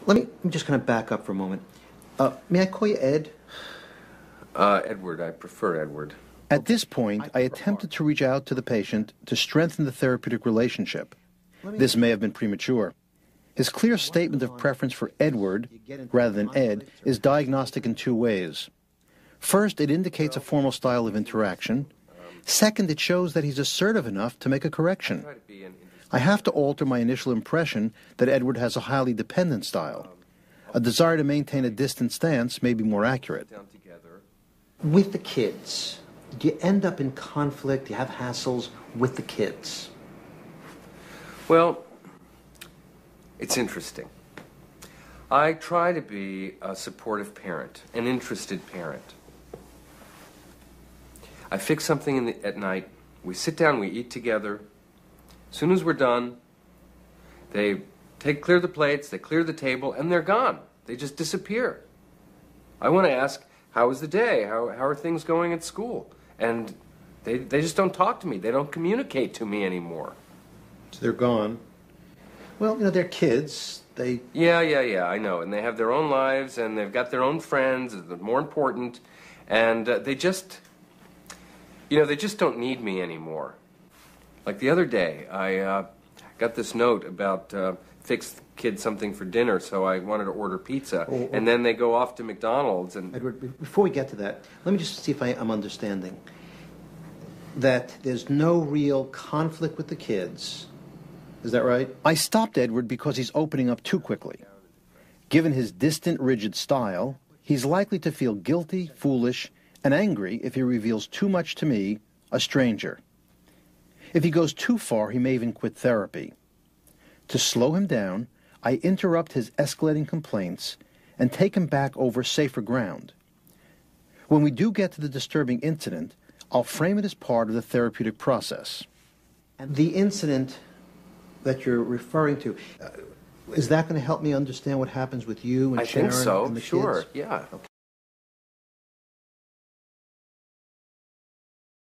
Let me just kind of back up for a moment. May I call you Ed? Edward. I prefer Edward. At this point, I attempted to reach out to the patient to strengthen the therapeutic relationship. This may have been premature. His clear statement of preference for Edward, rather than Ed, is diagnostic in two ways. First, it indicates a formal style of interaction. Second, it shows that he's assertive enough to make a correction. I have to alter my initial impression that Edward has a highly dependent style. A desire to maintain a distant stance may be more accurate. With the kids, do you end up in conflict? Do you have hassles with the kids? Well, it's interesting. I try to be a supportive parent, an interested parent. I fix something at night. We sit down, we eat together. As soon as we're done, they clear the plates, they clear the table, and they're gone. They just disappear. I want to ask, how was the day? How are things going at school? And they just don't talk to me. They don't communicate to me anymore. So they're gone. Well, they're kids. Yeah, I know. And they have their own lives, and they've got their own friends, they're more important. And they just don't need me anymore. Like the other day, I got this note about fix kids something for dinner, so I wanted to order pizza. And then they go off to McDonald's. And Edward, before we get to that, let me just see if I'm understanding. That there's no real conflict with the kids. Is that right? I stopped Edward because he's opening up too quickly. Given his distant, rigid style, he's likely to feel guilty, foolish, and angry if he reveals too much to me, a stranger. If he goes too far, he may even quit therapy. To slow him down, I interrupt his escalating complaints and take him back over safer ground. When we do get to the disturbing incident, I'll frame it as part of the therapeutic process. And the incident that you're referring to, is that going to help me understand what happens with you and Sharon I think so, and the sure, kids? yeah. Okay.